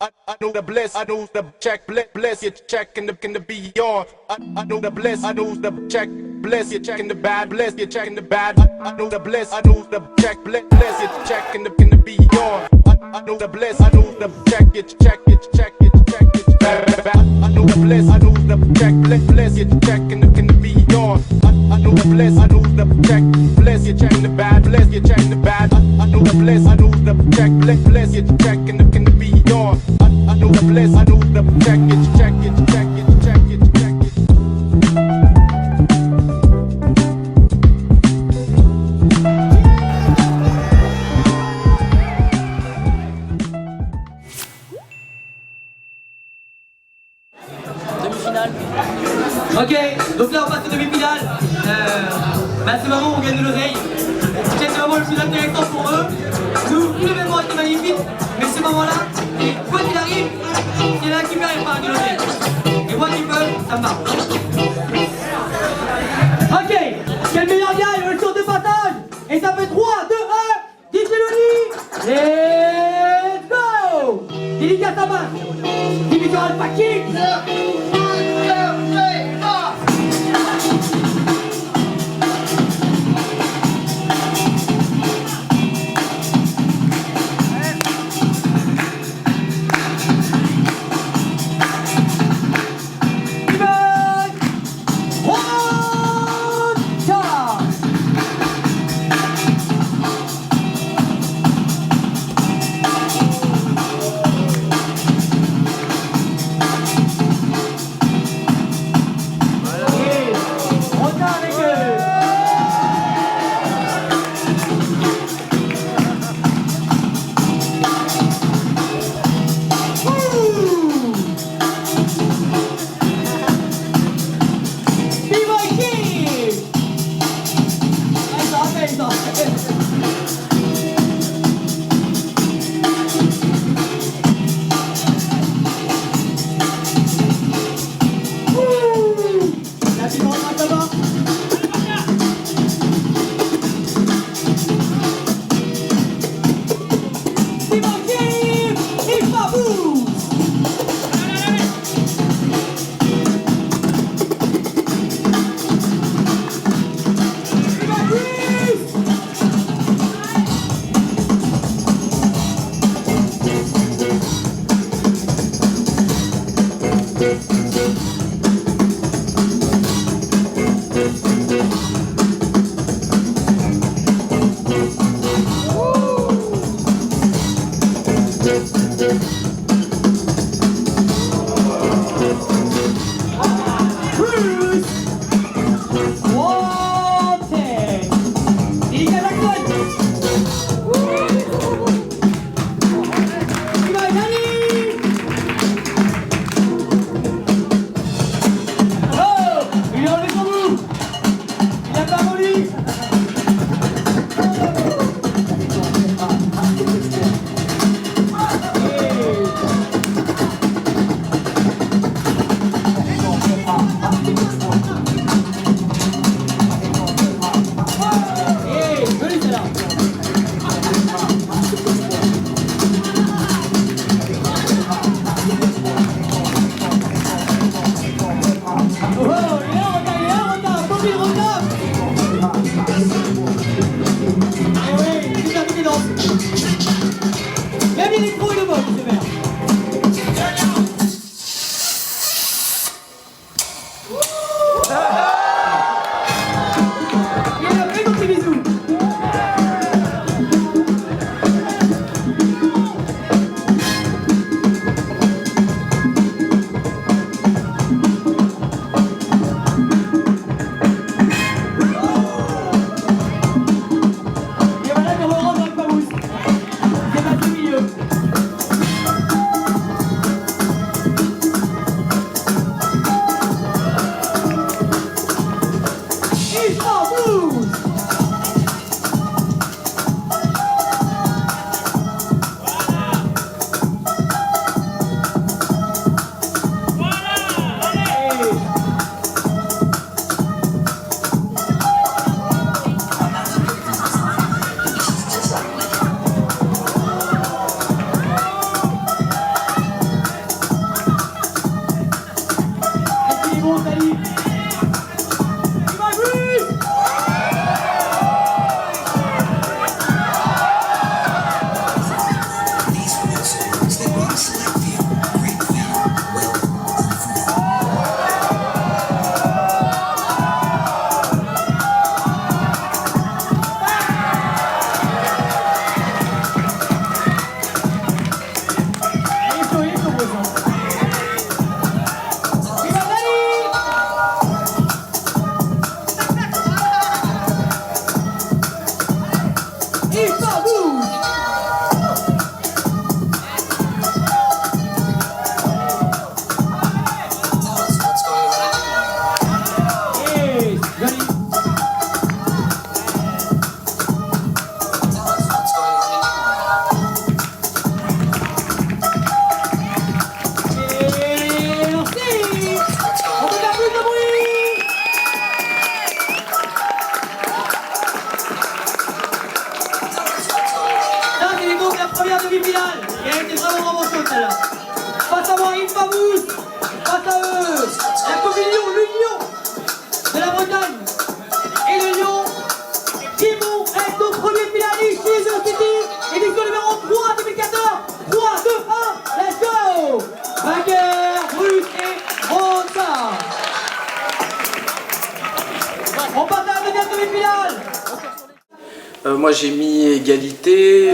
I know the bliss, I know the check, bliss, you check in the beyond. I know the bliss, I know the check, bliss, you checking the bad, bliss, you checking the bad. I know the bliss, I know the check, bliss, you check in the beyond. I know the bliss, I know the check, you check, you check, you check, you check. I know the bliss, I know the check, bliss, you check in the beyond. I know the bliss, I know the check, bliss, you checking the bad, bliss, you checking the bad. I know the bliss, I know the check, bliss, you check in the beyond. I know the bliss, I know the check it, check it, check it, check it, check it. Demi-finale. Ok, donc là on passe aux demi-finales. C'est le moment où on gagne de l'oseille. C'est le moment le plus intéressant pour eux. Nous, tout l'événement était magnifique, mais ce moment-là, quoi qu'il arrive, il y en a qui perd et pas de l'oseille. Et moi qui peux, ça me marche. Ok, quel meilleur gagne le tour de passage. Et ça fait 3, 2, 1, DJ Loli. Let's go. Délicat sa main. Division Alpha Kick. demi-finale. Et elle était vraiment chaude celle-là. Face à moi, Infamous. Face à eux, la Communion, l'Union de la Bretagne. Et le Lyon qui vont être nos premiers finalistes chez The City. Édition numéro 3 2014. 3, 2, 1, let's go. Vainqueur, Bruce et Rosa. On passe à la deuxième demi-finale. Moi j'ai mis égalité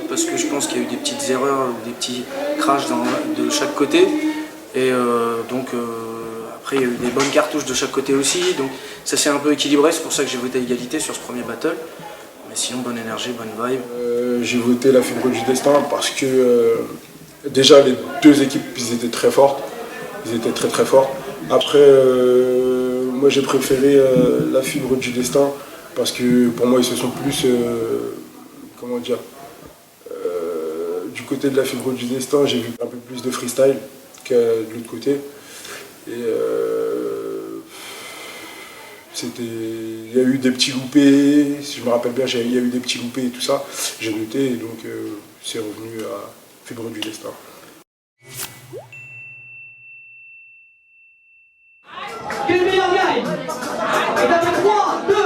parce que je pense qu'il y a eu des petites erreurs, des petits crashs de chaque côté. Et après il y a eu des bonnes cartouches de chaque côté aussi. Donc ça s'est un peu équilibré, c'est pour ça que j'ai voté égalité sur ce premier battle. Mais sinon bonne énergie, bonne vibe. J'ai voté la fibre du destin parce que déjà les deux équipes ils étaient très fortes. Ils étaient très forts. Après moi j'ai préféré la fibre du destin. Parce que pour moi, ils se sont plus, comment dire, du côté de la fibre du destin, j'ai vu un peu plus de freestyle que de l'autre côté. Et il y a eu des petits loupés, si je me rappelle bien, il y a eu des petits loupés et tout ça. J'ai noté et donc c'est revenu à fibre du destin. Que le meilleur gagne. Et d'après 3, 2, 1,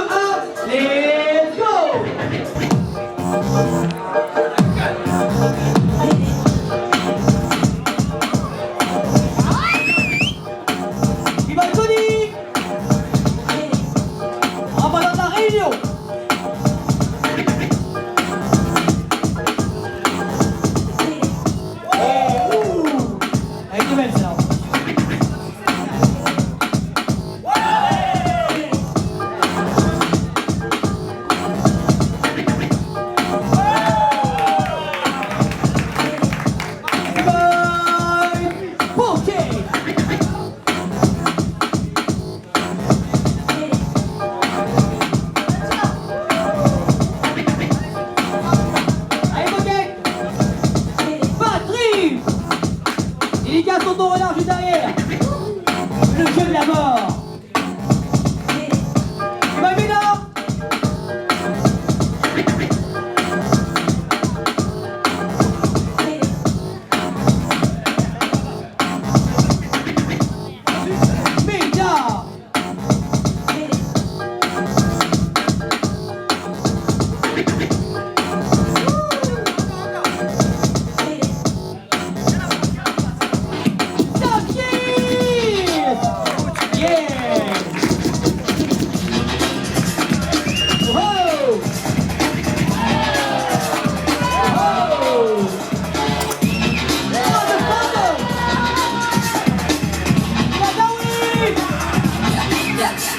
let's go. Il va le Tony. En parlant de la Réunion. Elle était belle ça. Son dos relâche juste derrière. Le jeu de la mort. Il va bien là. Média.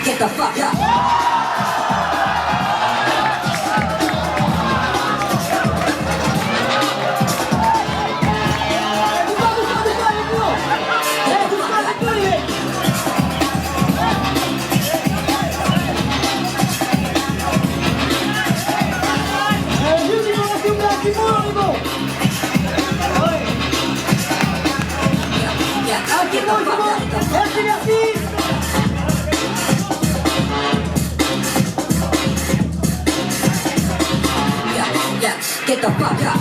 Get the fuck up. Merci, merci. Get the fuck up.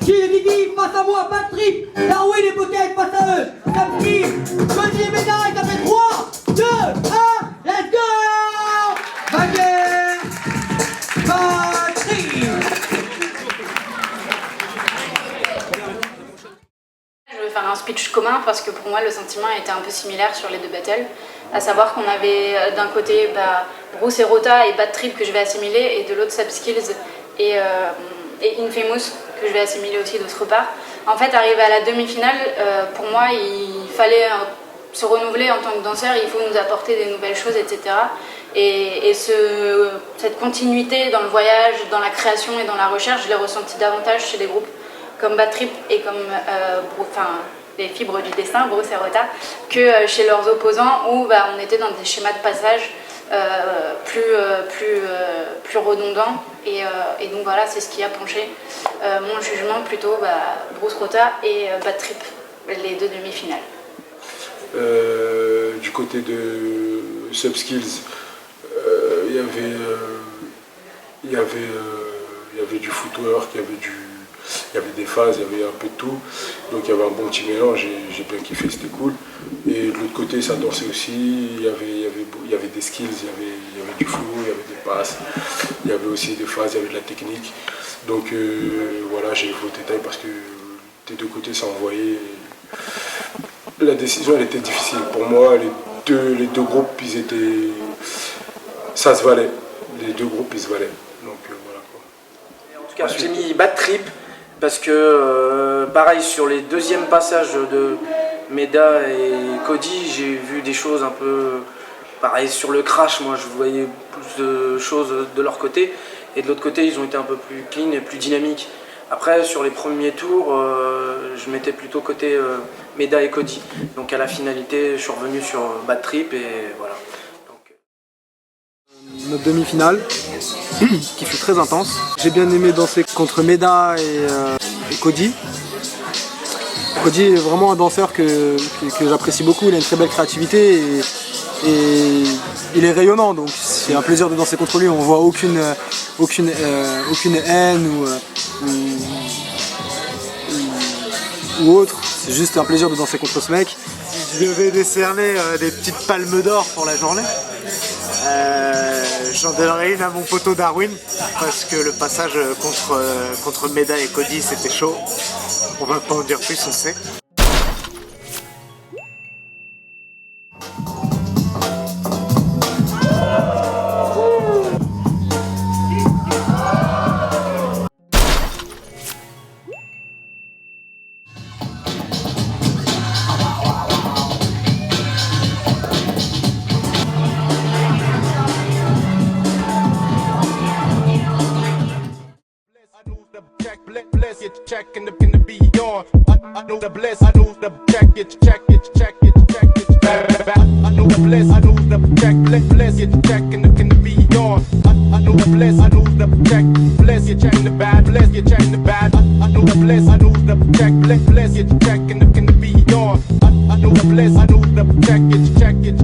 Gilles et Didi face à moi, Bad Trip, Darwin et Pocket face à eux. Samedi, Cody et Médaille, ça fait 3, 2, 1, let's go! Baguette, Bad Trip. Je vais faire un speech commun parce que pour moi le sentiment était un peu similaire sur les deux battles, à savoir qu'on avait d'un côté Bruce et Rota et Bad Trip que je vais assimiler, et de l'autre Subskills et Infamous que je vais assimiler aussi d'autre part. En fait, arrivé à la demi-finale, pour moi il fallait se renouveler en tant que danseur, il faut nous apporter des nouvelles choses, etc. Et cette continuité dans le voyage, dans la création et dans la recherche, je l'ai ressenti davantage chez des groupes comme Bad Trip et comme les Fibres du Destin, Bruce et Rota, que chez leurs opposants où on était dans des schémas de passage plus redondants. Et donc voilà, c'est ce qui a penché mon jugement, plutôt Bruce, Rota et Bad Trip, les deux demi-finales. Du côté de Subskills, il y avait du footwork, il y avait des phases, il y avait un peu de tout, donc il y avait un bon petit mélange et j'ai bien kiffé, c'était cool. Et de l'autre côté ça dansait aussi, il y avait des skills, il y avait du flow, il y avait des passes, il y avait aussi des phases, il y avait de la technique. Donc voilà, j'ai évoqué au détail parce que des deux côtés ça envoyait. La décision elle était difficile pour moi, les deux groupes ça se valait, les deux groupes ils se valaient, donc voilà quoi. En tout cas j'ai mis Bad Trip parce que pareil sur les deuxièmes passages de Meda et Cody, j'ai vu des choses un peu pareil sur le crash, moi je voyais plus de choses de leur côté, et de l'autre côté ils ont été un peu plus clean et plus dynamiques. Après, sur les premiers tours, je mettais plutôt côté Meda et Cody. Donc à la finalité, je suis revenu sur Bad Trip et voilà. Notre demi-finale, qui fut très intense. J'ai bien aimé danser contre Meda et Cody. Cody est vraiment un danseur que j'apprécie beaucoup, il a une très belle créativité et il est rayonnant, donc c'est un plaisir de danser contre lui. On voit aucune haine ou autre, c'est juste un plaisir de danser contre ce mec. Je devais décerner des petites palmes d'or pour la journée. J'en donnerai une à mon poteau Darwin parce que le passage contre Meda et Cody c'était chaud. On va pas en dire plus, on sait. Check in the beyond. I know the bliss, I know the check it. I know the bliss, I know the check it, check in the beyond. I know the bliss, I know the check, bless you, check the bad, bless you, check the bad. I know the bliss, I know the check, bless you, check in the beyond. I know the bliss, I know the check it, check it.